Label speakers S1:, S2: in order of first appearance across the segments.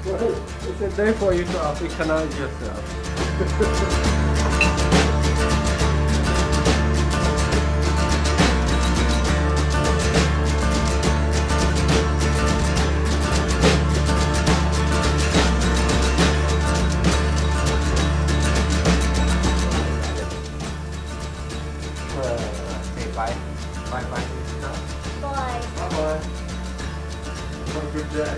S1: Well, it's a day for you to Africanize yourself.
S2: Bye. Bye bye.
S3: Bye.
S1: Bye bye. Have a good day.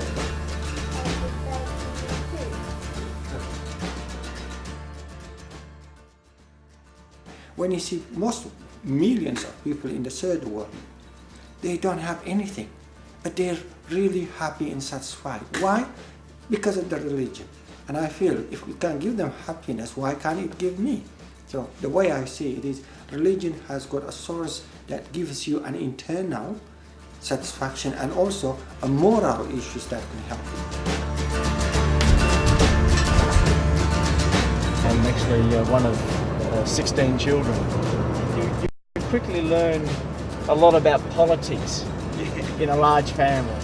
S4: When you see most millions of people in the third world, they don't have anything, but they're really happy and satisfied. Why? Because of the religion. And I feel if we can give them happiness, why can't it give me? So the way I see it is, religion has got a source that gives you an internal satisfaction and also a moral issues that can help you.
S5: I'm actually one of 16 children. You quickly learn a lot about politics in a large family.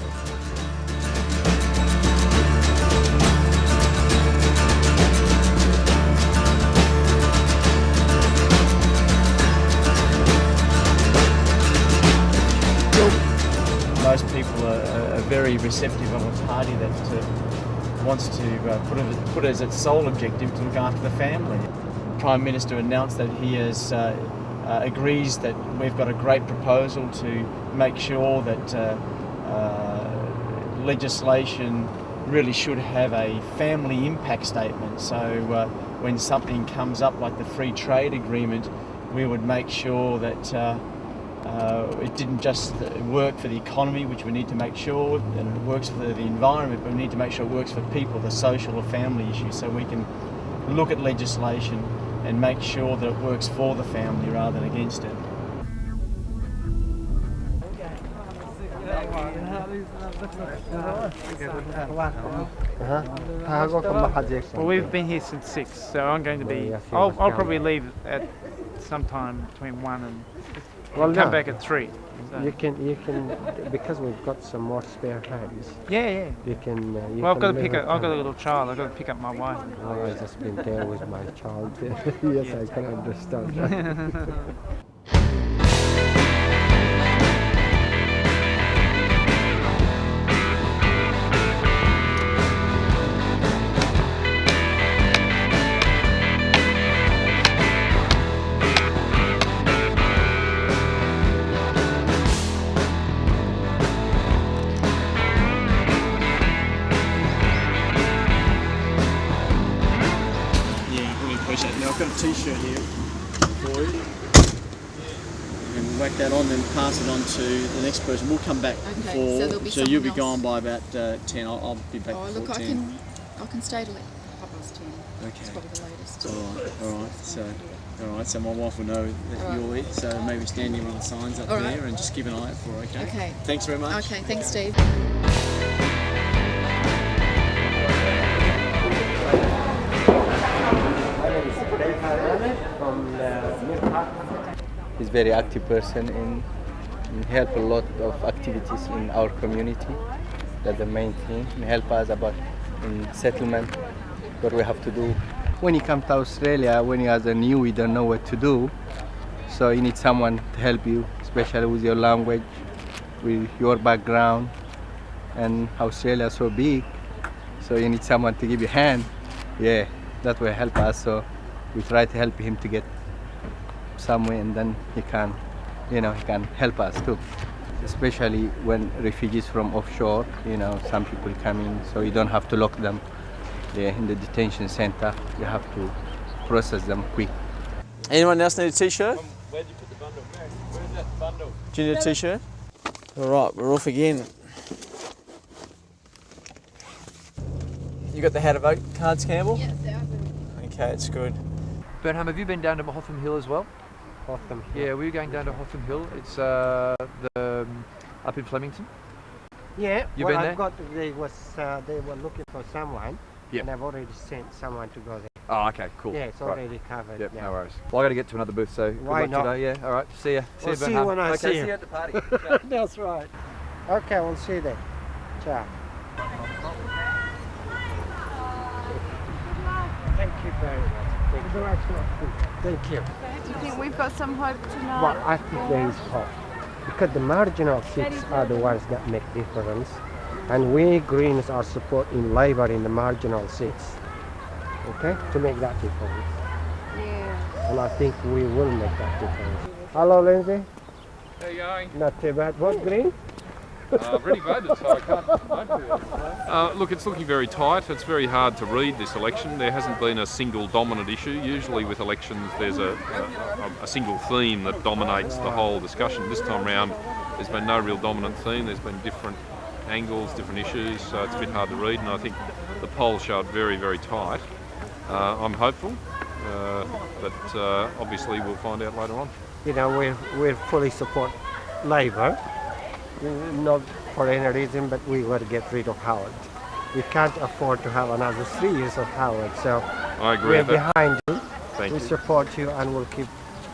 S5: Most people are very receptive of a party that wants to put as its sole objective to look after the family. The Prime Minister announced that he has agrees that we've got a great proposal to make sure that legislation really should have a family impact statement. So when something comes up like the free trade agreement, we would make sure that it didn't just work for the economy, which we need to make sure, and it works for the environment, but we need to make sure it works for people, the social or family issues, so we can look at legislation and make sure that it works for the family rather than against it.
S6: Well, we've been here since 6, so I'm going to be. I'll probably leave at some time between 1 and. Well, come back at 3. So.
S1: You can because we've got some more spare hands.
S6: Yeah.
S1: You can.
S6: Well, I've got to pick up. I've got a little child. I've got to pick up my wife.
S1: Oh, I've just been there with my child. Yes, I can understand.
S5: Now I've got a t-shirt here for you. You can whack that on and pass it on to the next person. We'll come back before, so you'll be gone by about 10. I'll be back before
S7: look,
S5: 10.
S7: I can stay till 10:30.
S5: Okay.
S7: It's probably the latest.
S5: All right. So my wife will know that you're here. So maybe stand near one of the signs up there and just keep an eye out for her. Okay.
S7: Okay.
S5: Thanks very much.
S7: Okay. Thanks, Steve.
S2: He's a very active person and help a lot of activities in our community. That's the main thing. He help us about in settlement, what we have to do. When you come to Australia, when you are new, you don't know what to do. So you need someone to help you, especially with your language, with your background. And Australia is so big, so you need someone to give you a hand. Yeah, that will help us. So we try to help him to get somewhere, and then he can help us too. Especially when refugees from offshore, some people come in, so you don't have to lock them in the detention center. You have to process them quick.
S5: Anyone else need a t-shirt?
S6: Where'd you put the bundle? Where's that bundle?
S5: Do you need a t-shirt? All right, we're off again. You got the how to vote cards, Campbell?
S7: Yes, I do.
S5: Okay, it's good.
S8: Berhan, have you been down to Hotham Hill as well?
S1: Hotham.
S8: Yeah, we were going down to Hotham Hill. It's up in Flemington.
S1: Yeah.
S8: You been there?
S1: They were looking for someone.
S8: Yep.
S1: And I've already sent someone to go there.
S8: Oh, okay, cool.
S1: Yeah, it's already covered.
S8: Yep,
S1: now.
S8: no worries. Well, I got to get to another booth, so good
S1: Why
S8: luck
S1: not?
S8: today. Yeah, all right. See ya.
S1: We'll see you
S8: Berhan.
S1: when I
S8: okay,
S1: see you.
S8: see you at the party.
S1: That's right. Okay, we'll see you then. Ciao. Thank you very much. Thank you.
S3: Do you think we've got some hope tonight?
S1: Well, I think there is hope. Because the marginal seats are the ones that make difference. And we Greens are supporting Labour in the marginal seats. Okay? To make that difference.
S3: Yeah.
S1: And I think we will make that difference. Hello, Lindsay.
S9: How you going?
S1: Not too bad. What, Green?
S9: I've already voted, so I can't vote for you. Look, it's looking very tight. It's very hard to read this election. There hasn't been a single dominant issue. Usually with elections there's a single theme that dominates the whole discussion. This time round there's been no real dominant theme. There's been different angles, different issues, so it's a bit hard to read, and I think the polls show it very, very tight. I'm hopeful, but obviously we'll find out later on.
S1: You know, we fully support Labour. Not for any reason, but we got to get rid of Howard. We can't afford to have another 3 years of Howard, so
S9: I agree
S1: we're
S9: with that.
S1: behind you.
S9: Thank
S1: we
S9: you.
S1: support you, and we'll keep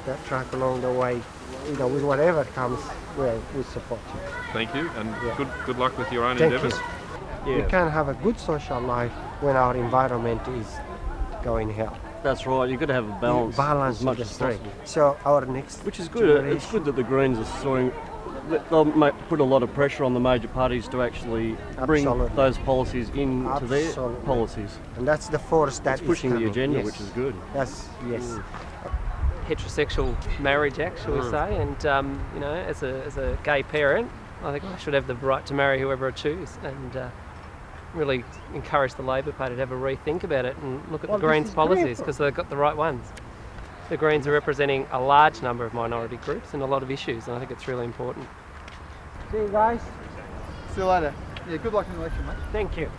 S1: that track along the way. You know, with whatever comes, we support you.
S9: Thank you, and
S1: Yeah.
S9: good luck with your own
S1: Thank
S9: endeavours.
S1: you. We can have a good social life when our environment is going hell.
S10: That's right, you've got to have a balance,
S1: Balance
S10: as much
S1: the
S10: as
S1: three.
S10: possible.
S1: So our next
S10: Which is good. It's
S1: generation-
S10: good that the Greens are sorting. They'll put a lot of pressure on the major parties to actually bring
S1: Absolutely.
S10: those policies into their
S1: Absolutely.
S10: policies.
S1: and that's the force that
S10: It's
S1: is
S10: pushing the
S1: coming.
S10: agenda,
S1: Yes.
S10: which is good.
S1: Yes, yes.
S11: Heterosexual marriage act, shall we say, and you know, as a gay parent, I think I should have the right to marry whoever I choose, and really encourage the Labor Party to have a rethink about it and look at
S1: Well,
S11: the
S1: this
S11: Greens'
S1: is
S11: policies,
S1: great.
S11: because they've got the right ones. The Greens are representing a large number of minority groups and a lot of issues, and I think it's really important.
S1: See you guys.
S8: See you later. Yeah, good luck in the election, mate.
S1: Thank you.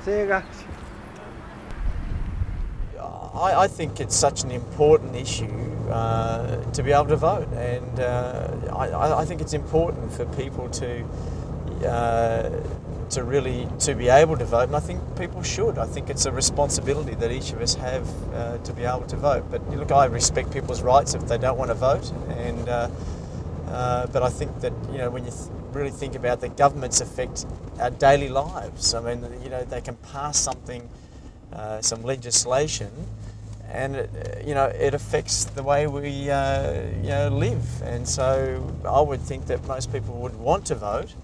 S1: See you guys.
S12: I think it's such an important issue to be able to vote, and I think it's important for people to really be able to vote, and I think people should. I think it's a responsibility that each of us have to be able to vote. But look, I respect people's rights if they don't want to vote, and but I think that, you know, when you really think about the governments affect our daily lives. I mean, you know, they can pass something, some legislation, and it affects the way we live. And so I would think that most people would want to vote,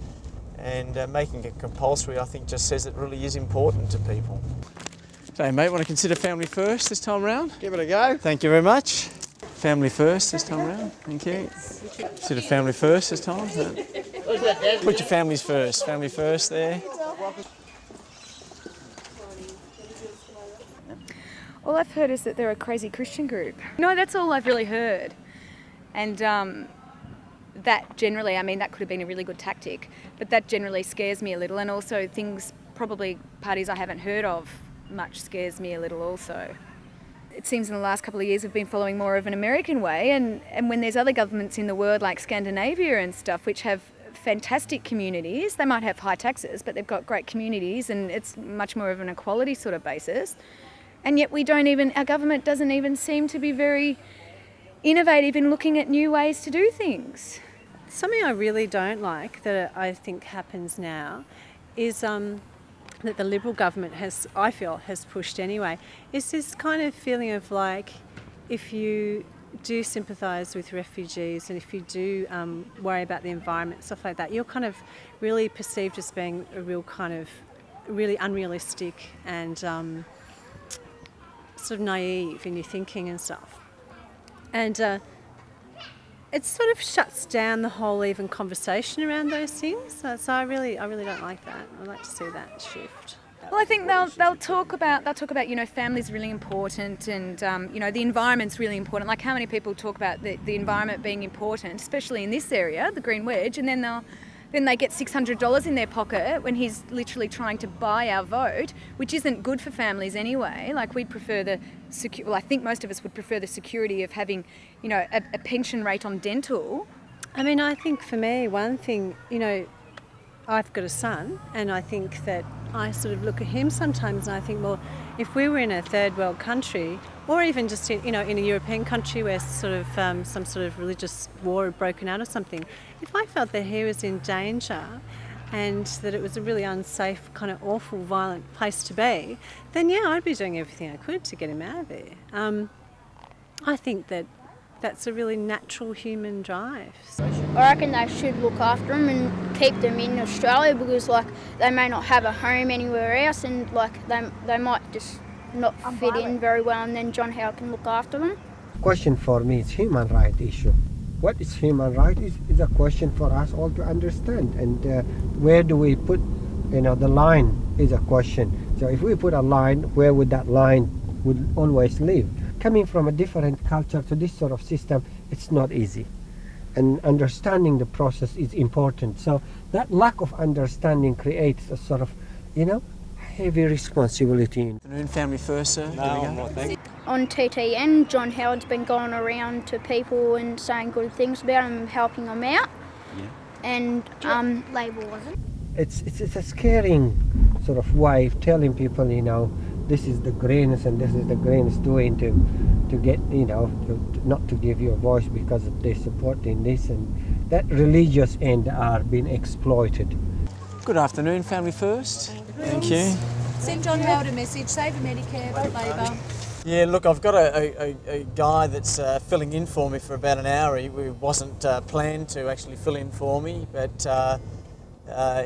S12: and making it compulsory, I think, just says it really is important to people.
S5: So, mate, want to consider family first this time round?
S8: Give it a go.
S5: Thank you very much. Family first this time round. Thank you. Consider family first this time. Put your families first. Family first there.
S3: All I've heard is that they're a crazy Christian group. No, that's all I've really heard. And that generally, I mean, that could have been a really good tactic, but that generally scares me a little. And also probably parties I haven't heard of much scares me a little also. It seems in the last couple of years we've been following more of an American way, and when there's other governments in the world like Scandinavia and stuff which have fantastic communities, they might have high taxes, but they've got great communities, and it's much more of an equality sort of basis. And yet our government doesn't even seem to be very innovative in looking at new ways to do things.
S13: Something I really don't like that I think happens now is that the Liberal government has pushed anyway, is this kind of feeling of like, if you do sympathise with refugees and if you do worry about the environment, stuff like that, you're kind of really perceived as being a real kind of really unrealistic and sort of naive in your thinking and stuff. And it sort of shuts down the whole even conversation around those things. So I really don't like that. I'd like to see that shift.
S3: Well, I think they'll talk about family's really important, and the environment's really important. Like, how many people talk about the environment being important, especially in this area, the Green Wedge, and then they get $600 in their pocket when he's literally trying to buy our vote, which isn't good for families anyway. Like, we'd prefer I think most of us would prefer the security of having, a pension rate on dental.
S13: I mean, I think for me, one thing, I've got a son, and I think that I sort of look at him sometimes and I think, well, if we were in a third world country, or even just in a European country where sort of some sort of religious war had broken out or something, if I felt that he was in danger, and that it was a really unsafe, kind of awful, violent place to be, then yeah, I'd be doing everything I could to get him out of there. I think that that's a really natural human drive.
S14: I reckon they should look after them and keep them in Australia, because like they may not have a home anywhere else, and like they might just not fit in very well, and then John Howard can look after them.
S1: Question for me is human right issue. What is human right is a question for us all to understand, and where do we put, the line is a question. So if we put a line, where would that line would always live? Coming from a different culture to this sort of system, it's not easy, and understanding the process is important. So that lack of understanding creates a sort of, heavy responsibility.
S12: Afternoon, Family First, sir.
S14: On TTN, John Howard's been going around to people and saying good things about them and helping them out.
S12: Yeah.
S14: And Label wasn't.
S1: It's a scaring sort of way of telling people, this is the Greens and this is the Greens doing to get, not to give you a voice because they're supporting this, and that religious end are being exploited.
S12: Good afternoon, Family First. Thank you.
S15: Send John Howard a message, save Medicare, vote Labor.
S12: Yeah, look, I've got a guy that's filling in for me for about an hour. He wasn't planned to actually fill in for me, but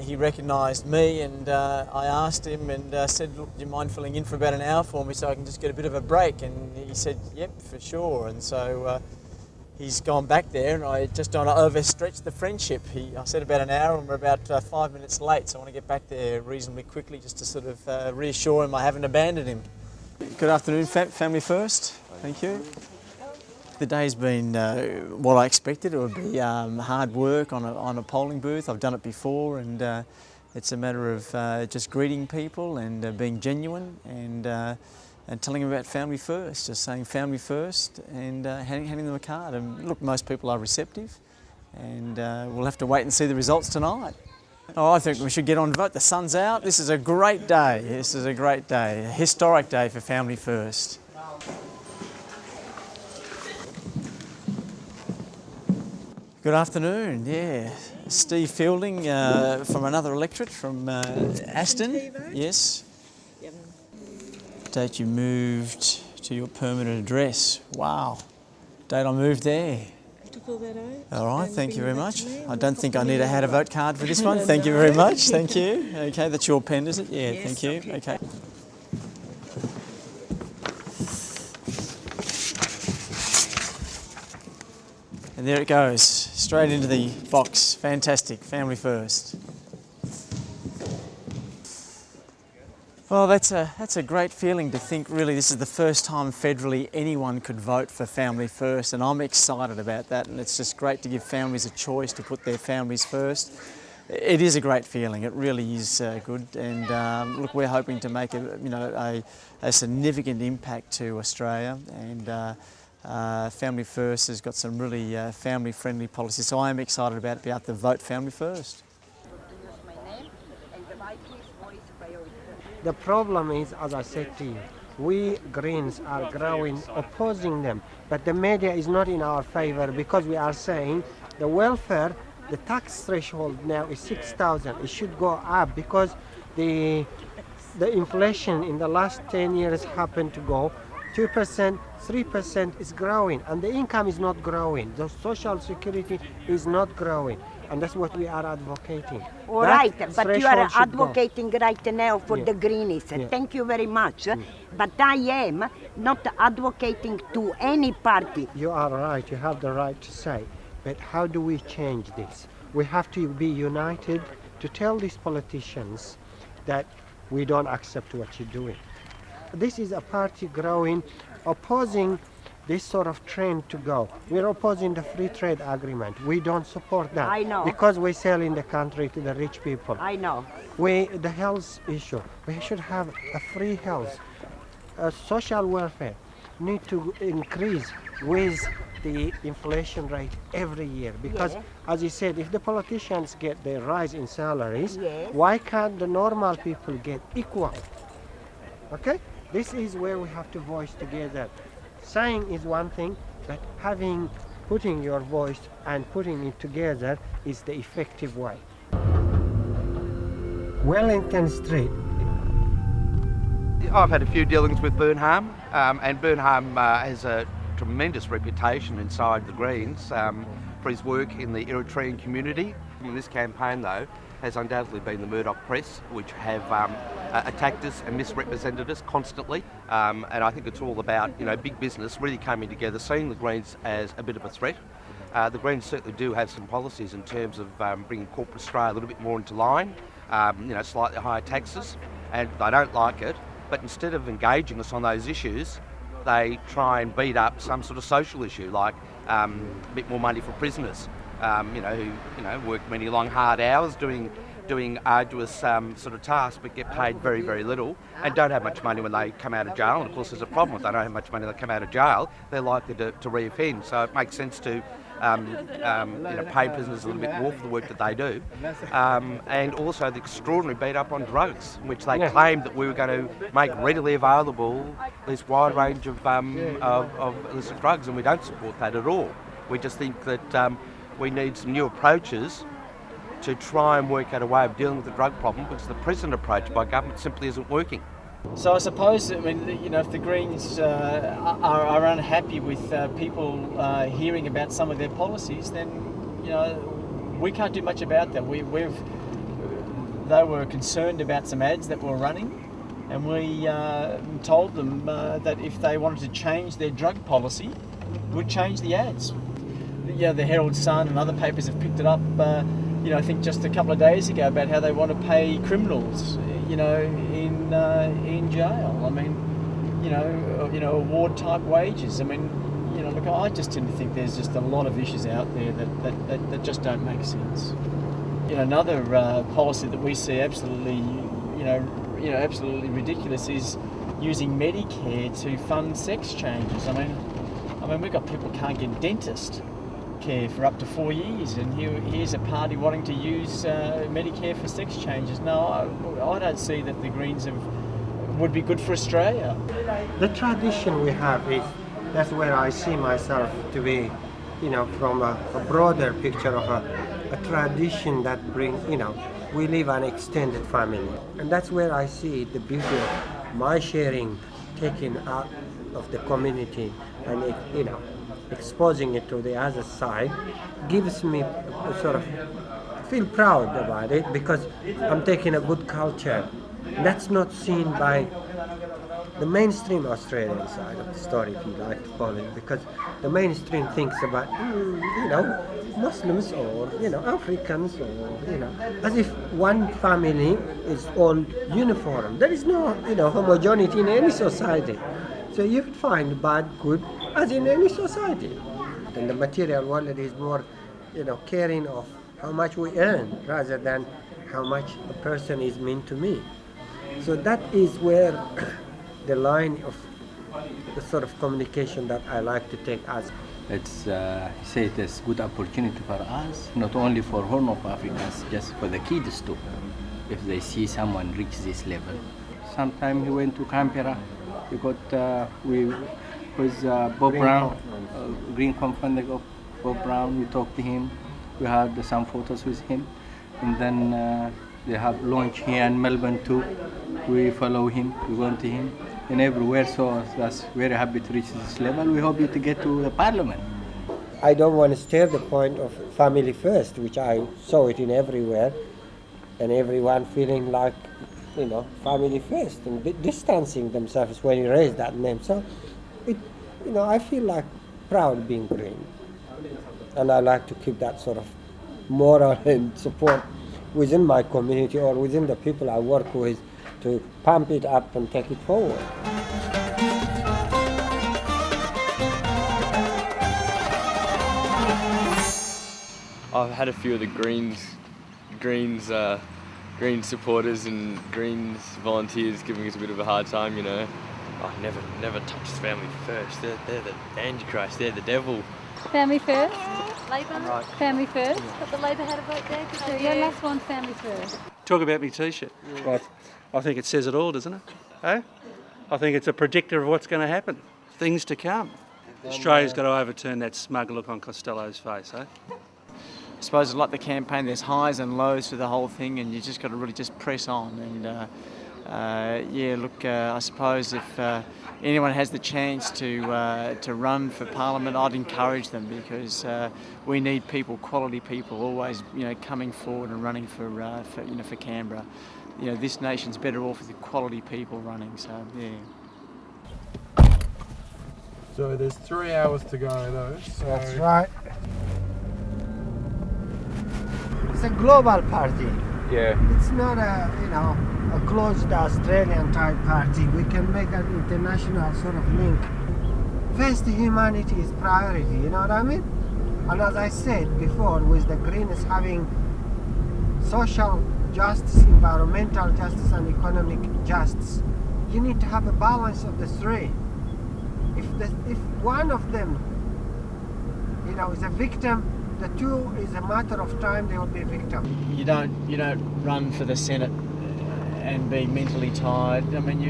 S12: he recognised me, and I asked him and said, look, do you mind filling in for about an hour for me so I can just get a bit of a break? And he said, yep, for sure. And so he's gone back there, and I just don't want to overstretch the friendship. I said about an hour, and we're about 5 minutes late, so I want to get back there reasonably quickly just to sort of reassure him I haven't abandoned him. Good afternoon, Family First. Thank you. The day's been what I expected. It would be hard work on a polling booth. I've done it before, and it's a matter of just greeting people and being genuine and telling them about Family First, just saying Family First and handing them a card. And look, most people are receptive, and we'll have to wait and see the results tonight. Oh, I think we should get on and vote. The sun's out. This is a great day. This is a great day, a historic day for Family First. Good afternoon, yeah. Steve Fielding from another electorate from Aston, yes. Date you moved to your permanent address. Wow, date I moved there.
S15: Fill that out.
S12: All right, thank you very much. I don't think I need a how to vote card for this one. Thank you very much, thank you. Okay, that's your pen, is it? Yeah, yes, thank you. Okay. And there it goes, straight into the box. Fantastic, Family First. Well, that's a great feeling to think really this is the first time federally anyone could vote for Family First, and I'm excited about that, and it's just great to give families a choice to put their families first. It is a great feeling, it really is good, and look, we're hoping to make a significant impact to Australia, and Family First has got some really family-friendly policies, so I am excited about being able to vote Family First.
S1: The problem is, as I said to you, we Greens are growing opposing them, but the media is not in our favour, because we are saying the welfare, the tax threshold now is 6,000. It should go up because the inflation in the last 10 years happened to go 2%, 3% is growing, and the income is not growing. The social security is not growing. And that's what we are advocating.
S16: All right, but you are advocating right now for the Greens. Thank you very much. But I am not advocating to any party.
S1: You are right, you have the right to say. But how do we change this? We have to be united to tell these politicians that we don't accept what you're doing. This is a party growing, opposing this sort of trend to go. We're opposing the free trade agreement. We don't support that.
S16: I know.
S1: Because we sell in the country to the rich people.
S16: I know.
S1: The health issue, we should have a free health. Social welfare need to increase with the inflation rate every year. Because, as you said, if the politicians get their rise in salaries, why can't the normal people get equal? Okay? This is where we have to voice together. Saying is one thing, but putting your voice and putting it together is the effective way. Wellington Street.
S17: I've had a few dealings with Berhan, and Berhan has a tremendous reputation inside the Greens for his work in the Eritrean community. In this campaign, though, has undoubtedly been the Murdoch press, which have attacked us and misrepresented us constantly. And I think it's all about, big business really coming together, seeing the Greens as a bit of a threat. The Greens certainly do have some policies in terms of bringing corporate Australia a little bit more into line, slightly higher taxes, and they don't like it. But instead of engaging us on those issues, they try and beat up some sort of social issue, like a bit more money for prisoners, who work many long, hard hours doing arduous sort of tasks, but get paid very, very little, and don't have much money when they come out of jail. And of course, there's a problem if they don't have much money when they come out of jail, they're likely to re-offend. So it makes sense to pay prisoners a little bit more for the work that they do, and also the extraordinary beat up on drugs, which they claimed that we were going to make readily available this wide range of illicit drugs, and we don't support that at all. We just think that we need some new approaches to try and work out a way of dealing with the drug problem, because the present approach by government simply isn't working.
S5: So I suppose, if the Greens are unhappy with people hearing about some of their policies, then, we can't do much about that. They were concerned about some ads that were running, and we told them that if they wanted to change their drug policy, we'd change the ads. The Herald Sun and other papers have picked it up, I think just a couple of days ago, about how they want to pay criminals, in jail. I mean, award type wages. I mean, I just tend to think there's just a lot of issues out there that just don't make sense. Another policy that we see absolutely, absolutely ridiculous is using Medicare to fund sex changes. I mean, we've got people who can't get dentist care for up to 4 years, and here's a party wanting to use Medicare for sex changes. No, I don't see that the Greens would be good for Australia.
S1: The tradition we have that's where I see myself to be, from a broader picture of a tradition that brings, we live an extended family, and that's where I see the beauty of my sharing taken out of the community and exposing it to the other side gives me sort of feel proud about it, because I'm taking a good culture that's not seen by the mainstream Australian side of the story, if you like to call it, because the mainstream thinks about Muslims or Africans, or as if one family is all uniform. There is no homogeneity in any society. So you could find bad, good, as in any society. And the material world is more, caring of how much we earn rather than how much a person is mean to me. So that is where the line of the sort of communication that I like to take as.
S18: It's it's good opportunity for us, not only for Horn of Africa, just for the kids too. If they see someone reach this level. Sometime he went to Canberra. We got with Bob Brown, Green Conference of Bob Brown. We talked to him. We had some photos with him, and then they have launch here in Melbourne too. We follow him. We go to him, and everywhere. So that's very happy to reach this level. We hope you to get to the Parliament.
S1: I don't want to stir the point of family first, which I saw it in everywhere, and everyone feeling like, family first, and distancing themselves when you raise that name. So, I feel like proud being Green, and I like to keep that sort of moral and support within my community or within the people I work with to pump it up and take it forward.
S19: I've had a few of the Greens supporters and Greens volunteers giving us a bit of a hard time, Oh, never touch family first. They're the Antichrist. They're the devil.
S20: Family first.
S15: Labor.
S19: Right.
S20: Family first.
S15: But the Labor had a vote there.
S20: So your last one, family first.
S21: Talk about me T-shirt. Well, I think it says it all, doesn't it? Eh? I think it's a predictor of what's going to happen. Things to come. Australia's got to overturn that smug look on Costello's face, eh?
S5: I suppose like the campaign, there's highs and lows to the whole thing, and you just got to really just press on. And yeah, look, I suppose if anyone has the chance to run for Parliament, I'd encourage them, because we need people, quality people, always coming forward and running for Canberra. This nation's better off with quality people running. So yeah.
S4: So there's 3 hours to go though. So
S1: That's right. It's a global party.
S4: Yeah.
S1: It's not a a closed Australian type party. We can make an international sort of link. First, humanity is priority. You know what I mean? And as I said before, with the Greens having social justice, environmental justice, and economic justice, you need to have a balance of the three. If one of them, is a victim, the two is a matter of time they will be a victim.
S5: You don't run for the Senate and be mentally tired. I mean,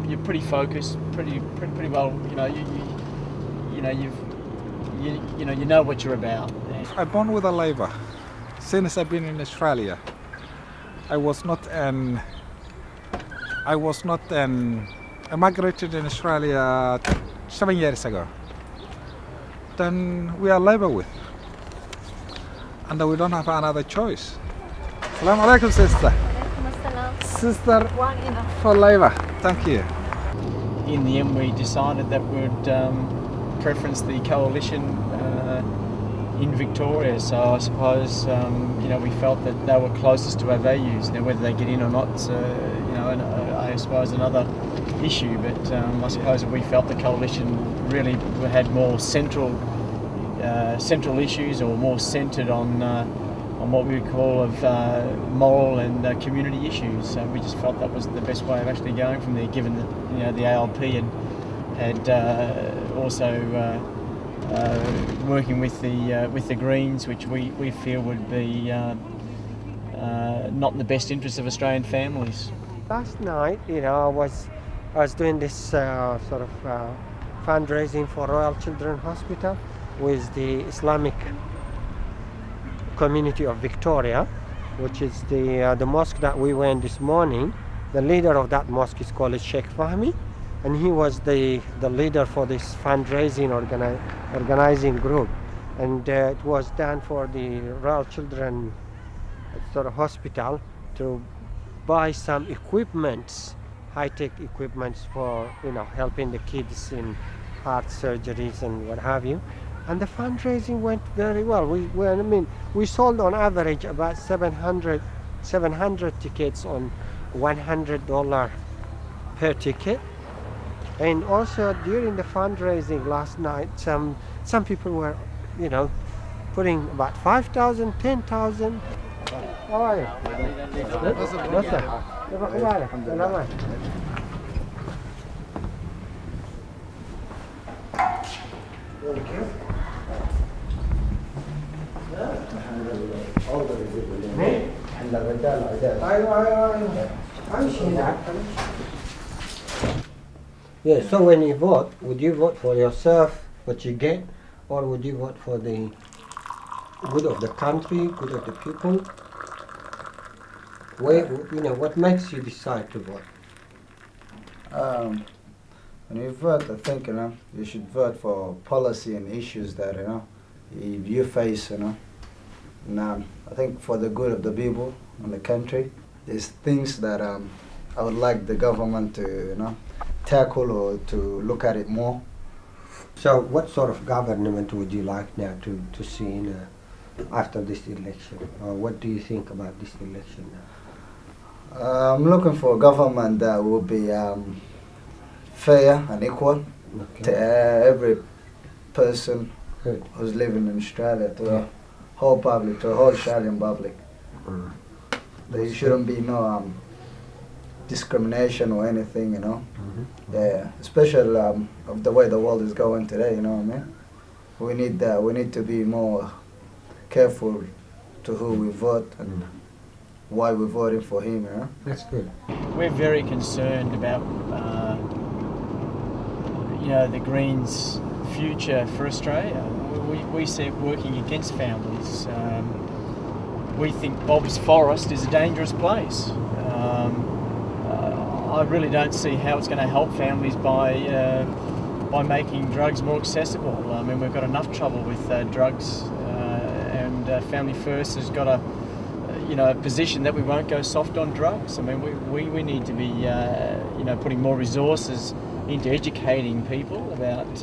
S5: you're pretty focused, pretty well. You know what you're about.
S22: I'm born with a Labour. Since I've been in Australia, I migrated in Australia 7 years ago. Then we are Labour with, and we don't have another choice. Assalamu alaikum, sister. Sister for Labour. Thank you.
S5: In the end, we decided that we'd preference the coalition in Victoria. So I suppose we felt that they were closest to our values. Now, whether they get in or not, I suppose another issue. But I suppose we felt the coalition really had more central issues, or more centred on what we would call moral and community issues. So we just felt that was the best way of actually going from there, given that the ALP had also working with the Greens, which we feel would be not in the best interest of Australian families.
S1: Last night, I was doing this sort of fundraising for Royal Children's Hospital with the Islamic community of Victoria, which is the mosque that we went this morning. The leader of that mosque is called Sheikh Fahmi, and he was the leader for this fundraising organizing group, and it was done for the Royal Children sort of hospital to buy some equipments, high-tech equipments for helping the kids in heart surgeries and what have you. And the fundraising went very well. We sold on average about 700 tickets on $100 per ticket. And also during the fundraising last night, some people were, putting about 5,000, 10,000. How are you? Yeah, so when you vote, would you vote for yourself, what you get, or would you vote for the good of the country, good of the people? What makes you decide to vote?
S23: When you vote, I think you should vote for policy and issues that you face. And I think for the good of the people and the country, there's things that I would like the government to tackle or to look at it more.
S1: So, what sort of government would you like now to see after this election? Or what do you think about this election now?
S23: I'm looking for a government that will be fair and equal to every person who's living in Australia, to the whole public, to the whole Australian public. There shouldn't be no discrimination or anything, Yeah, especially of the way the world is going today. You know what I mean? We need to be more careful to who we vote and why we're voting for him.
S1: That's good.
S5: We're very concerned about the Greens' future for Australia. we see it working against families. We think Bob's Forest is a dangerous place. I really don't see how it's going to help families by making drugs more accessible. I mean, we've got enough trouble with drugs, and Family First has got a position that we won't go soft on drugs. I mean, we need to be putting more resources into educating people about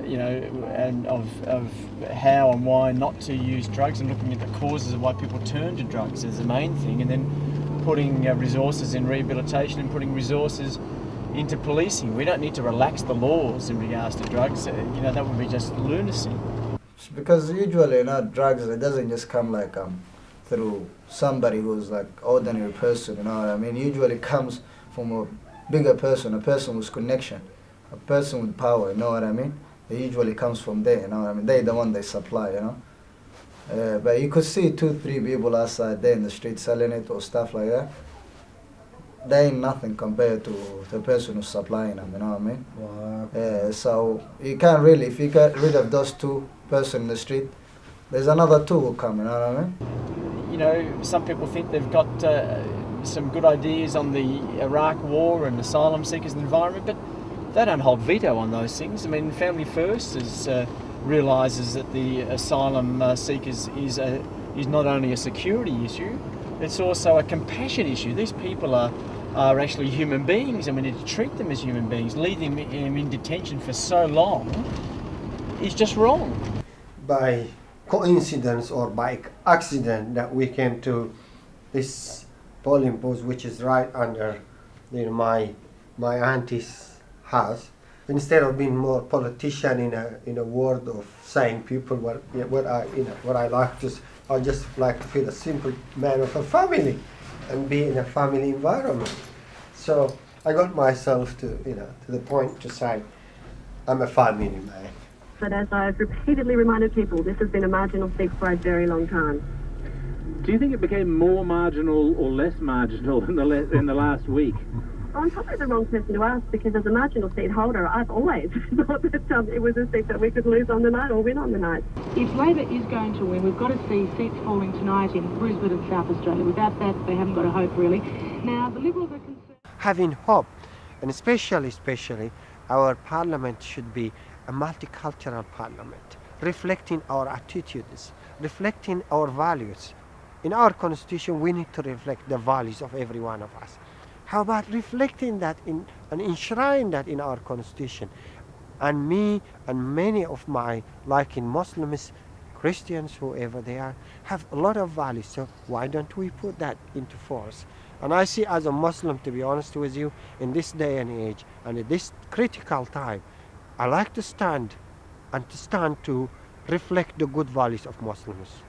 S5: and of how and why not to use drugs, and looking at the causes of why people turn to drugs is the main thing, and then putting resources in rehabilitation and putting resources into policing. We don't need to relax the laws in regards to drugs. That would be just lunacy.
S23: Because usually, drugs, it doesn't just come like through somebody who's like ordinary person, you know what I mean? Usually comes from a bigger person, a person with connection, a person with power, you know what I mean? It usually comes from there, you know what I mean? They're the one they supply, you know? But you could see 2-3 people outside there in the street selling it or stuff like that. They ain't nothing compared to the person who's supplying them, you know what I mean?
S1: Wow.
S23: So you can't really, if you get rid of those 2 persons in the street, there's another 2 who come, you know what I mean?
S5: Some people think they've got some good ideas on the Iraq war and asylum seekers and the environment, but they don't hold veto on those things. I mean, Family First realises that the asylum seekers is not only a security issue, it's also a compassion issue. These people are actually human beings, and we need to treat them as human beings. Leaving them in detention for so long is just wrong.
S1: By coincidence or by accident that we came to this polling post, which is right under my auntie's house, instead of being more politician in a world of saying people what I like to, I just like to feel a simple man of a family and be in a family environment. So I got myself to the point to say I'm a family man.
S2: But as I've repeatedly reminded people, this has been a marginal seat for a very long time.
S6: Do you think it became more marginal or less marginal in the last week?
S2: Well, I'm probably the wrong person to ask, because as a marginal seat holder, I've always thought that it was a seat that we could lose on the night or win on the night.
S15: If Labor is going to win, we've got to see seats falling tonight in Brisbane and South Australia. Without that, they haven't got a hope, really. Now, the Liberals are concerned.
S1: Having hope, and especially our parliament should be a multicultural parliament, reflecting our attitudes, reflecting our values. In our constitution, we need to reflect the values of every one of us. How about reflecting that and enshrining that in our constitution? And me and many of my liking Muslims, Christians, whoever they are, have a lot of values. So why don't we put that into force? And I see, as a Muslim, to be honest with you, in this day and age and at this critical time, I like to stand to reflect the good values of Muslims.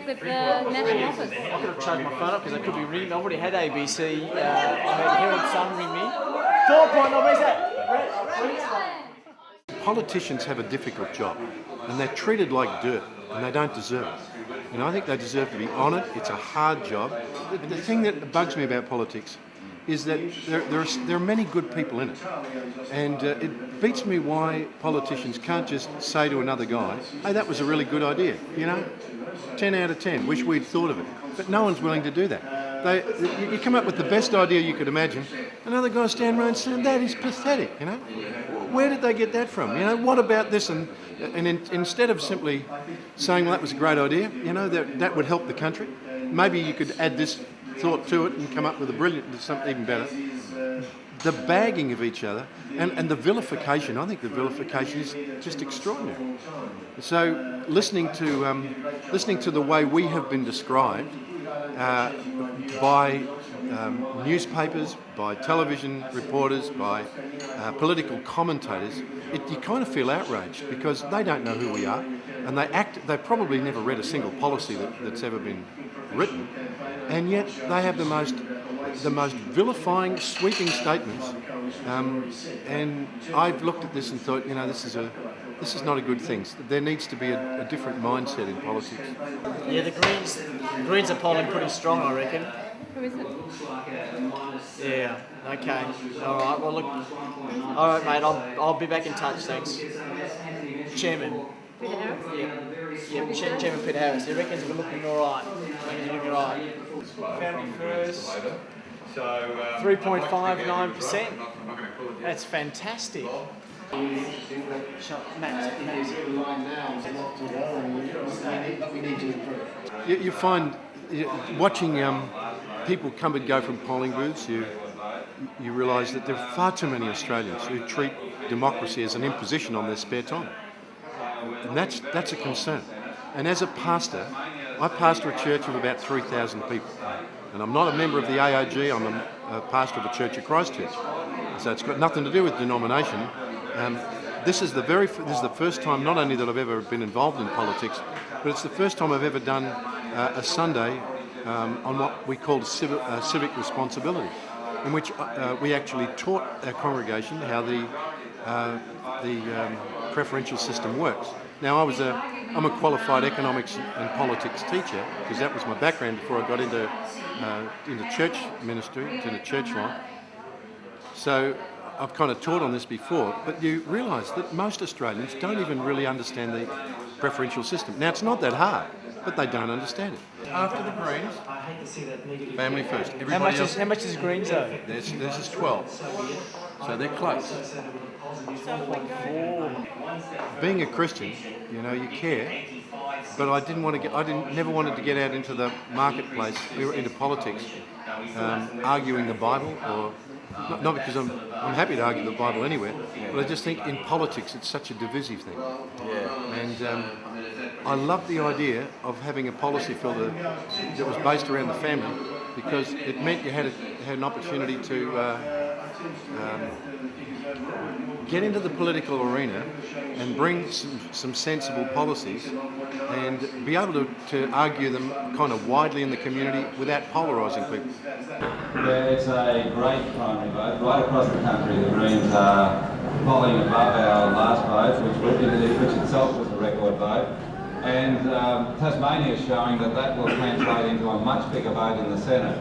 S20: With the National Office.
S5: I could have charged my phone up because I could be ringing. I already had ABC. I had Herald Sun ring me. 4.0, where's that?
S7: Politicians have a difficult job, and they're treated like dirt, and they don't deserve it. I think they deserve to be honoured. It's a hard job. The thing that bugs me about politics is that there are many good people in it, and it beats me why politicians can't just say to another guy, hey, that was a really good idea, 10 out of 10, wish we'd thought of it. But no one's willing to do that. You come up with the best idea you could imagine, another guy stand around saying, that is pathetic, Where did they get that from? What about this? And instead of simply saying, well, that was a great idea, that would help the country, maybe you could add this thought to it and come up with something even better. The bagging of each other and the vilification. I think the vilification is just extraordinary. So listening to the way we have been described by newspapers, by television reporters, by political commentators, you kind of feel outraged because they don't know who we are, and they probably never read a single policy that's ever been written, and yet they have the most vilifying, sweeping statements. And I've looked at this and thought, this is not a good thing. There needs to be a different mindset in politics.
S12: Yeah, the Greens are polling pretty strong, I reckon.
S20: Who is it?
S12: Yeah. Okay. All right. Well, look. All right, mate. I'll be back in touch. Thanks. Chairman.
S20: Peter Harris?
S12: Yeah. Chairman Peter Harris. He reckons we're looking all right. Family first. 3.59%. That's fantastic.
S7: You find watching people come and go from polling booths, you realise that there are far too many Australians who treat democracy as an imposition on their spare time, and that's a concern. And as a pastor, I pastor a church of about 3,000 people, and I'm not a member of the AOG. I'm a pastor of a Church of Christ church, so it's got nothing to do with denomination. This is the first time not only that I've ever been involved in politics, but it's the first time I've ever done a Sunday on what we call civic responsibility, in which we actually taught our congregation how the preferential system works. Now, I'm a qualified economics and politics teacher because that was my background before I got into church ministry, into the church life. So I've kind of taught on this before, but you realise that most Australians don't even really understand the preferential system. Now, it's not that hard, but they don't understand it. After the Greens, family first.
S12: How much is Greens though?
S7: This is 12, so they're close. Being a Christian, you care, but I never wanted to get out into the marketplace, into politics, arguing the Bible, or not because I'm happy to argue the Bible anywhere, but I just think in politics it's such a divisive thing. Yeah. And I love the idea of having a policy filter that was based around the family, because it meant you had an opportunity to get into the political arena and bring some sensible policies and be able to argue them kind of widely in the community without polarising people.
S9: Yeah, it's a great primary vote. Right across the country, the Greens are polling above our last vote, which itself was a record vote. And Tasmania is showing that will translate into a much bigger vote in the Senate.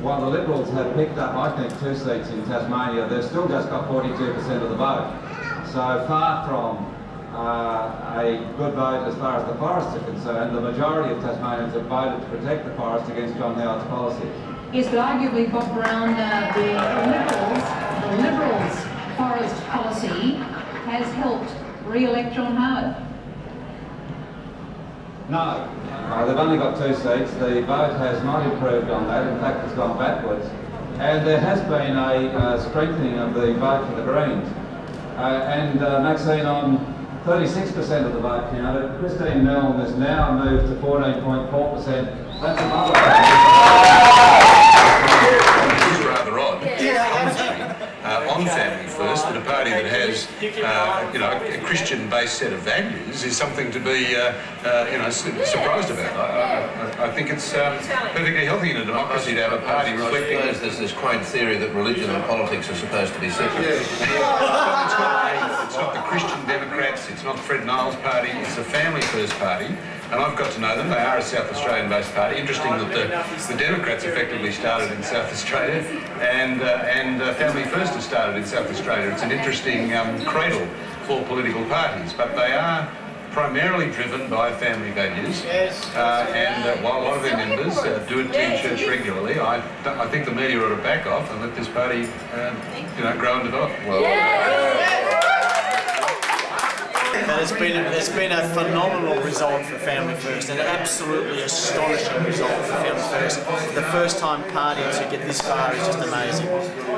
S9: While the Liberals have picked up, I think, 2 seats in Tasmania, they've still just got 42% of the vote. So far from a good vote as far as the forests are concerned, the majority of Tasmanians have voted to protect the forest against John Howard's policies.
S15: Yes, but arguably, Bob Brown, the Liberals' forest policy has helped re-elect John Howard.
S9: No, they've only got 2 seats. The vote has not improved on that. In fact, it's gone backwards. And there has been a strengthening of the vote for the Greens. Maxine, on 36% of the vote counted, Christine Milne has now moved to 14.4%. That's another.
S10: This is rather odd. On Family First, that a party that has, a Christian-based set of values is something to be, surprised about. I think it's perfectly healthy in a democracy to have a party reflecting.
S11: There's this quaint theory that religion and politics are supposed to be separate.
S10: It's not the Christian Democrats, it's not Fred Niles' party, it's the Family First party. And I've got to know them. They are a South Australian-based party. Interesting that the Democrats effectively started in South Australia, and Family First has started in South Australia. It's an interesting cradle for political parties, but they are primarily driven by family values. And while a lot of their members do attend church regularly, I think the media ought to back off and let this party, grow and develop.
S5: But it's been a phenomenal result for Family First, an absolutely astonishing result for Family First. The first time party to get this far is just amazing.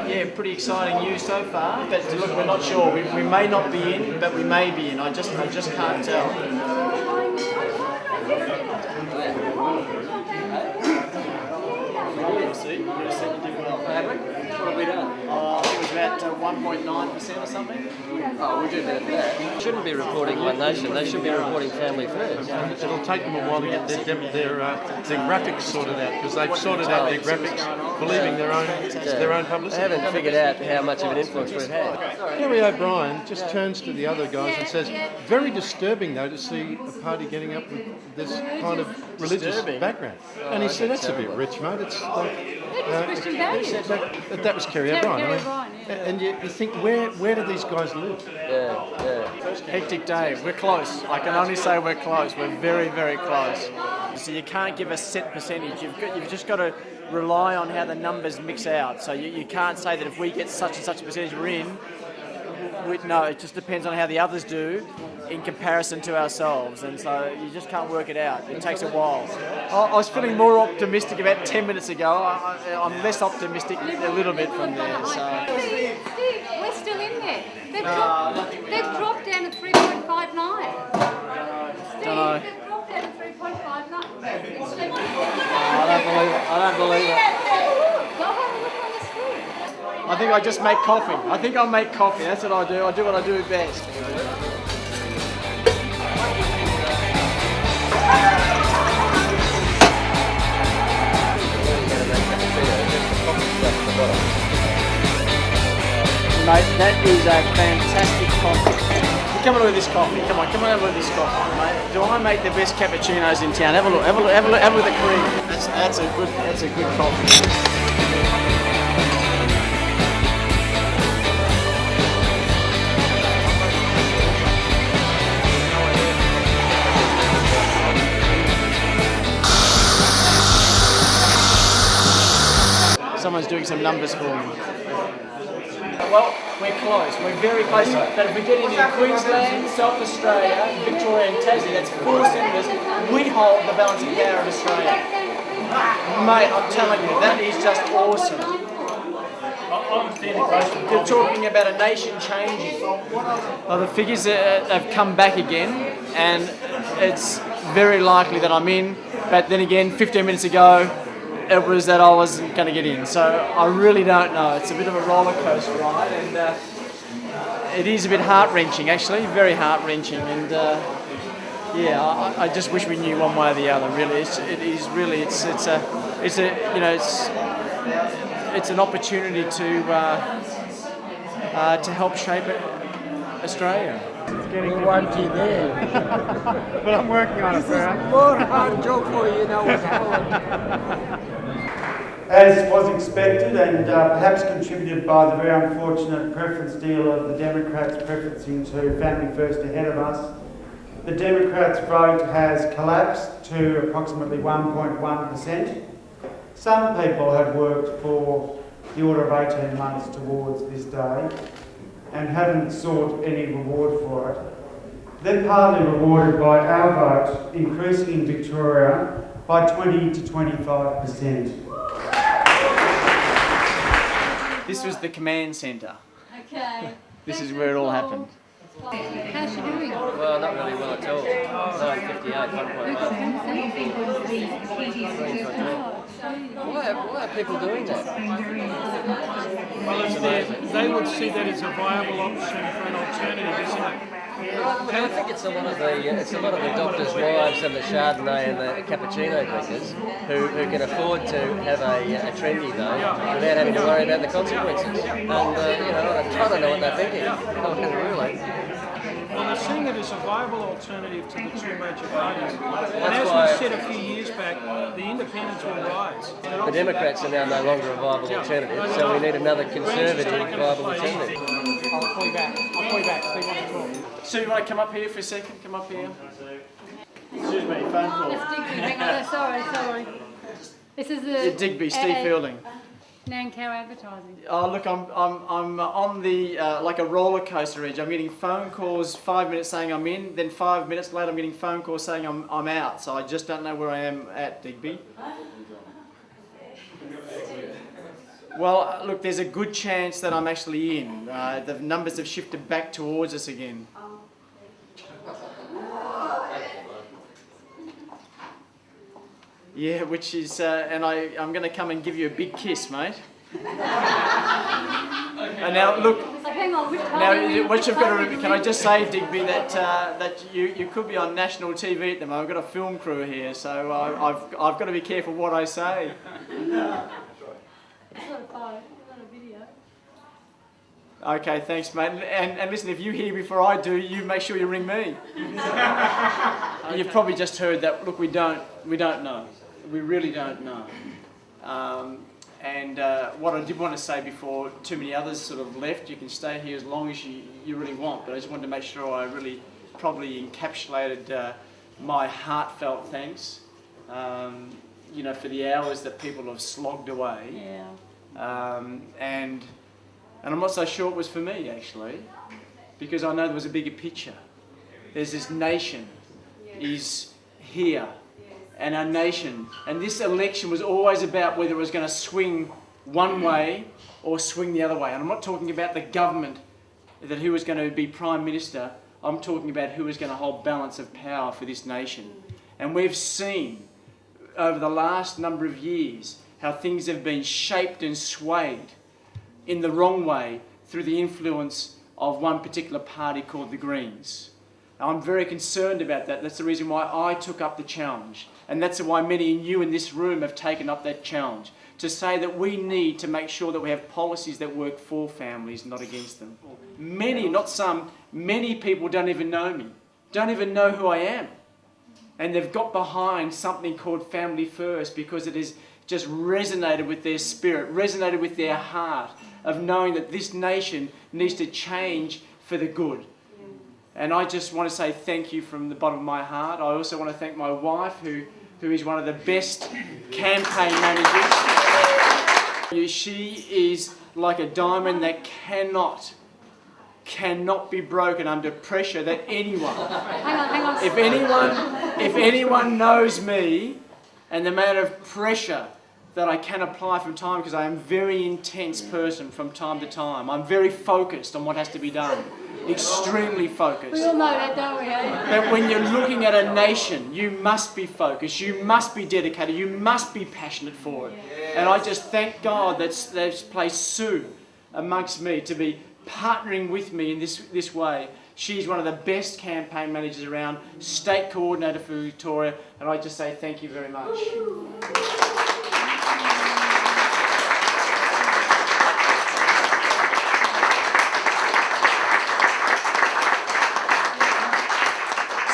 S5: Yeah, pretty exciting news so far, but look, we're not sure. We may not be in, but we may be in. I just can't tell. See, what have we done? I think it was about 1.9% or something.
S3: Oh, we'll do better than that. They shouldn't be reporting One Nation, they should be reporting Family First.
S7: It'll take them a while to get their graphics sorted out, because they've sorted out their graphics, believing their own publicity.
S3: They haven't figured out how much of an influence we've had.
S7: Gary O'Brien just turns to the other guys and says, very disturbing though to see a party getting up with this kind of religious background. And he said, that's a bit rich, mate. It's like,
S20: Christian values.
S7: that was Kerry O'Brien. And you think, where do these guys live?
S5: Hectic day. We're close. I can only say we're close. We're very, very close. So you can't give a set percentage. You've just got to rely on how the numbers mix out. So you can't say that if we get such and such a percentage, we're in. No, it just depends on how the others do in comparison to ourselves, and so you just can't work it out. It takes a while. I was feeling more optimistic about 10 minutes ago. I'm less optimistic a little bit from there. So.
S20: Steve, we're still in there. They've dropped down to 3.59. Steve, they've dropped down to 3.59.
S3: I don't believe it.
S5: I think I just make coffee. I think I'll make coffee. That's what I do. I do what I do best. Mate, that is a fantastic coffee. Come on with this coffee. Come on over with this coffee, mate. Do I make the best cappuccinos in town? Have a look. Have a look at the cream. That's a good coffee. Someone's doing some numbers for me. Well, we're close. We're very close. But if we get into Queensland, South Australia, Victoria and Tassie, that's 4 senators. We hold the balance of power in Australia. Mate, I'm telling you, that is just awesome. You're talking about a nation changing. Well, the figures have come back again, and it's very likely that I'm in. But then again, 15 minutes ago, it was that I wasn't going to get in, so I really don't know. It's a bit of a roller coaster ride, and it is a bit heart-wrenching, actually, very heart-wrenching. And yeah, I just wish we knew one way or the other. Really, it's an opportunity to help shape Australia.
S1: We want you there.
S5: But I'm working on it,
S1: This is more hard job for you now.
S8: As was expected and perhaps contributed by the very unfortunate preference deal of the Democrats preferencing to Family First ahead of us, the Democrats' vote has collapsed to approximately 1.1%. Some people have worked for the order of 18 months towards this day and haven't sought any reward for it. They're partly rewarded by our vote increasing in Victoria by 20 to 25%.
S5: This was the command centre.
S20: Okay.
S5: This is where it all happened.
S20: How's she doing?
S3: Well, not really well at all. 958, 1.1. Why are people doing that?
S13: Well, they would see that as a viable option for an alternative, isn't it?
S3: I think it's a lot of the doctors' wives and the Chardonnay and the cappuccino drinkers who can afford to have a trendy though without having to worry about the consequences. And I don't know what they're thinking. Really.
S13: Well, they're seeing it as a viable alternative to the two major parties. And as we said a few years back, the independents will rise.
S3: The Democrats are now no longer a viable alternative, so we need another conservative viable alternative.
S5: I'll call you back. Steve wants to talk. Sue, you want to come up here for a second? Come up here. Excuse me, phone call.
S20: It's Digby. Hang on, sorry. This is the...
S5: Digby, Steve Fielding.
S20: Nan Cow advertising.
S5: Oh, look, I'm on the like a roller coaster edge. I'm getting phone calls 5 minutes saying I'm in, then 5 minutes later I'm getting phone calls saying I'm out. So I just don't know where I am at, Digby. Well, look, there's a good chance that I'm actually in. The numbers have shifted back towards us again. Yeah, which is, and I'm going to come and give you a big kiss, mate. And now, look,
S20: So hang on, which
S5: now
S20: party
S5: what you've got to, can I just say, Digby, that you could be on national TV at the moment. I've got a film crew here, so I've got to be careful what I say.
S20: It's not a photo, it's not a video.
S5: Okay, thanks, mate. And listen, if you hear before I do, you make sure you ring me. You've probably just heard that. Look, we don't know. We really don't know. What I did want to say before too many others sort of left, you can stay here as long as you really want, but I just wanted to make sure I really probably encapsulated my heartfelt thanks, you know, for the hours that people have slogged away.
S20: Yeah.
S5: And I'm not so sure it was for me, actually, because I know there was a bigger picture. There's this nation is here, and our nation, and this election was always about whether it was going to swing one way or swing the other way. And I'm not talking about the government, that who was going to be Prime Minister. I'm talking about who was going to hold balance of power for this nation. And we've seen over the last number of years how things have been shaped and swayed in the wrong way through the influence of one particular party called the Greens. I'm very concerned about that. That's the reason why I took up the challenge. And that's why many of you in this room have taken up that challenge. To say that we need to make sure that we have policies that work for families, not against them. Many, not some, many people don't even know me. Don't even know who I am. And they've got behind something called Family First because it has just resonated with their spirit, resonated with their heart of knowing that this nation needs to change for the good. And I just want to say thank you from the bottom of my heart. I also want to thank my wife, who is one of the best campaign managers. She is like a diamond that cannot be broken under pressure that anyone...
S20: Hang on.
S5: If anyone knows me and the amount of pressure that I can apply from time, because I am a very intense person from time to time. I'm very focused on what has to be done. Extremely focused.
S20: We all know that, don't we? Eh?
S5: But when you're looking at a nation, you must be focused, you must be dedicated, you must be passionate for it. And I just thank God that's placed Sue amongst me to be partnering with me in this way. She's one of the best campaign managers around, state coordinator for Victoria, and I just say thank you very much.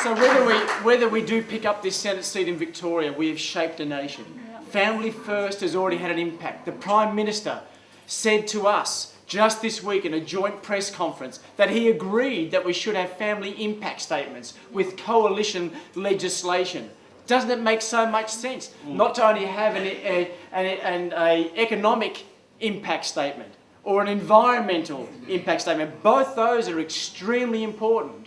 S5: So whether we do pick up this Senate seat in Victoria, we have shaped a nation. Family First has already had an impact. The Prime Minister said to us just this week in a joint press conference that he agreed that we should have family impact statements with coalition legislation. Doesn't it make so much sense not to only have an economic impact statement or an environmental impact statement? Both those are extremely important.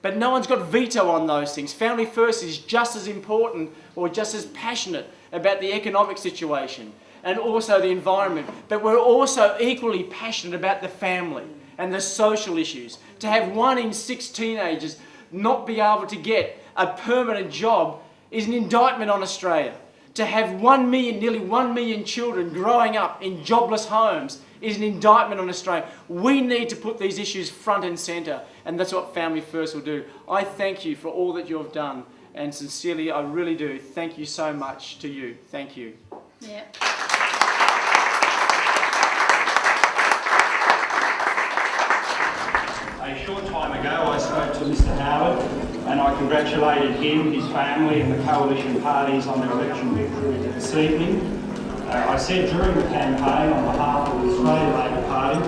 S5: But no one's got veto on those things. Family First is just as important or just as passionate about the economic situation and also the environment. But we're also equally passionate about the family and the social issues. To have 1 in 6 teenagers not be able to get a permanent job is an indictment on Australia. To have nearly 1 million children growing up in jobless homes is an indictment on Australia. We need to put these issues front and centre, and that's what Family First will do. I thank you for all that you have done, and sincerely, I really do. Thank you so much to you. Thank you.
S20: Yeah.
S14: A short time ago, I spoke to Mr. Howard, and I congratulated him, his family, and the coalition parties on their election victory this evening. I said during the campaign on behalf of the Australian Labor Party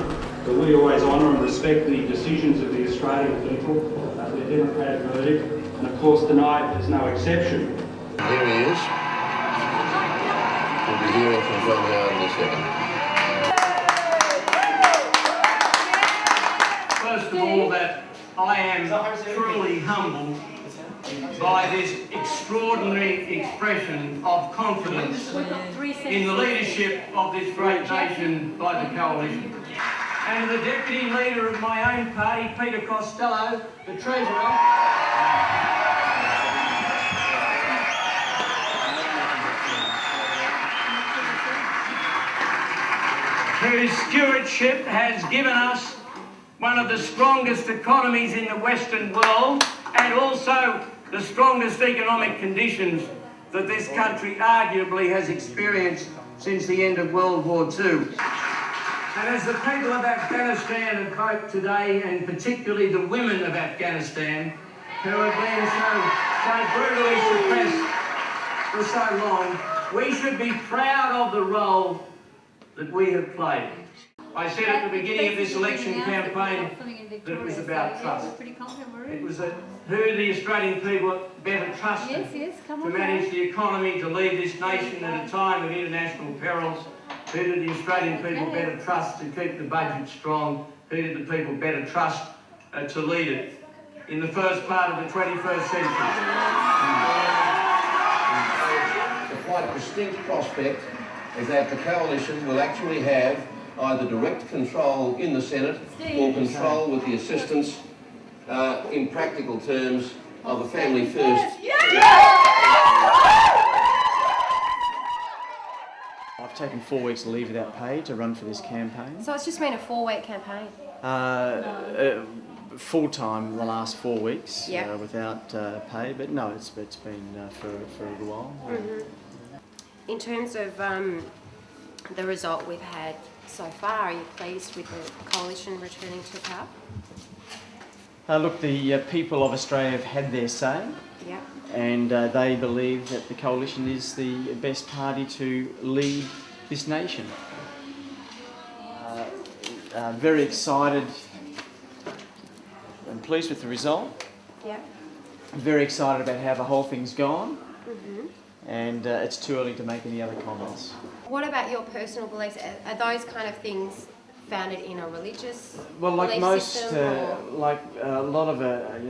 S14: that we always honour and respect the decisions of the Australian people, their democratic verdict, and of course tonight is no exception.
S11: Here he is. We'll be hearing from John Howard in a second.
S16: first of all, that I am truly humbled by this extraordinary expression of confidence in the leadership of this great nation by the Coalition. And the Deputy Leader of my own party, Peter Costello, the Treasurer, whose stewardship has given us one of the strongest economies in the Western world and also the strongest economic conditions that this country arguably has experienced since the end of World War II. And as the people of Afghanistan have hoped today, and particularly the women of Afghanistan, who have been so brutally suppressed for so long, we should be proud of the role that we have played. I said at the beginning of this election campaign that it was about trust. It was that who the Australian people better trusted to manage the economy, to lead this nation at a time of international perils. Who did the Australian people better trust to keep the budget strong? Who did the people better trust to lead it in the first part of the 21st century?
S11: The quite distinct prospect is that the Coalition will actually have either direct control in the Senate or control with the assistance, in practical terms, of a family first.
S5: I've taken 4 weeks leave without pay to run for this campaign.
S17: So it's just been a 4-week campaign?
S5: Full-time the last 4 weeks
S17: Yep.
S5: without pay, but no, it's been for a little while.
S17: Mm-hmm. In terms of the result we've had so far, are you pleased with the Coalition returning to power?
S5: Look, the people of Australia have had their say.
S17: Yep.
S5: And they believe that the Coalition is the best party to lead this nation. Very excited and pleased with the result.
S17: Yeah.
S5: Very excited about how the whole thing's gone.
S17: Mm-hmm.
S5: And it's too early to make any other comments.
S17: What about your personal beliefs? Are those kind of things founded in a religious
S5: Well, like
S17: belief
S5: most,
S17: system,
S5: like a lot of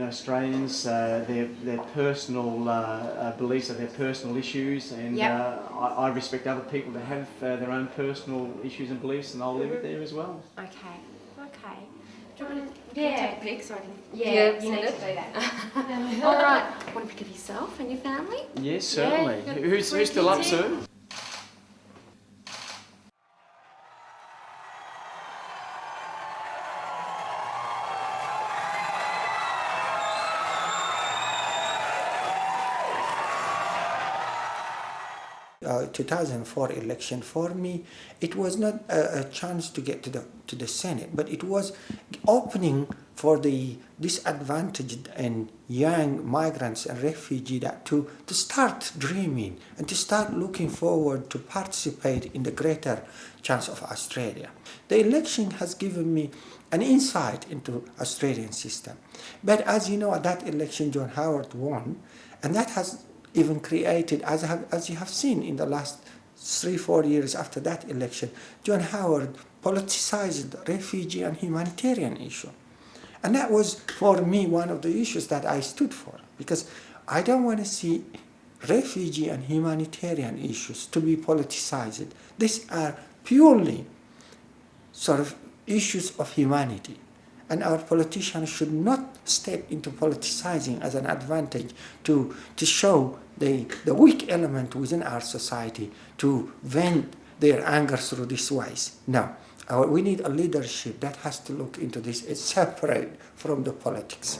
S5: Australians, their personal beliefs are their personal issues, and
S17: Yep.
S5: I respect other people that have their own personal issues and beliefs, and I'll leave it there as well.
S17: Okay.
S20: Do you want to
S17: Yeah.
S20: take a pic so I can...
S17: Yeah, you
S20: send
S17: need
S20: it?
S17: to do that.
S20: All right. Want a pic of yourself and your family?
S5: Yes, certainly.
S20: Yeah,
S5: Who's still up, Sue?
S18: The 2004 election, for me, it was not a chance to get to the Senate, but it was opening for the disadvantaged and young migrants and refugees to start dreaming and to start looking forward to participate in the greater chance of Australia. The election has given me an insight into Australian system. But as you know, at that election, John Howard won, and that has even created, as you have seen in the last 3-4 years after that election, John Howard politicized the refugee and humanitarian issue. And that was, for me, one of the issues that I stood for, because I don't want to see refugee and humanitarian issues to be politicized. These are purely sort of issues of humanity. And our politicians should not step into politicizing as an advantage to show the weak element within our society, to vent their anger through these ways. No, we need a leadership that has to look into this. It's separate from the politics.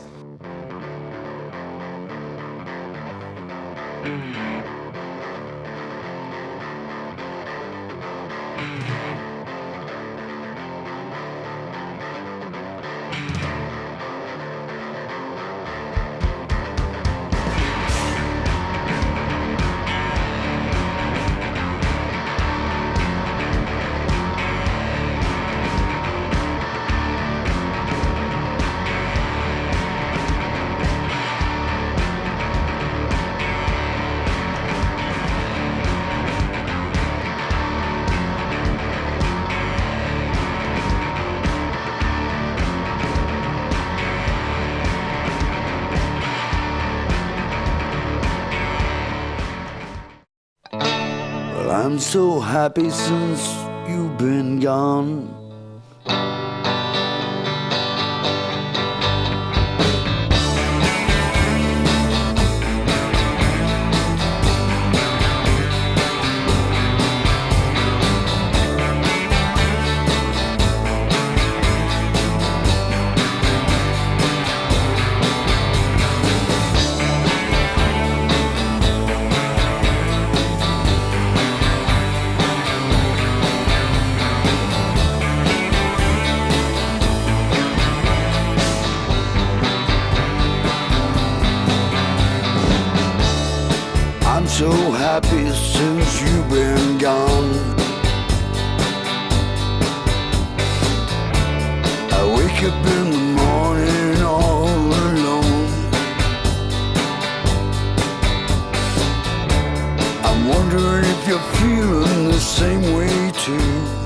S4: I'm so happy since you've been gone. I'm so happy since you've been gone. I wake up in the morning all alone. I'm wondering if you're feeling the same way too.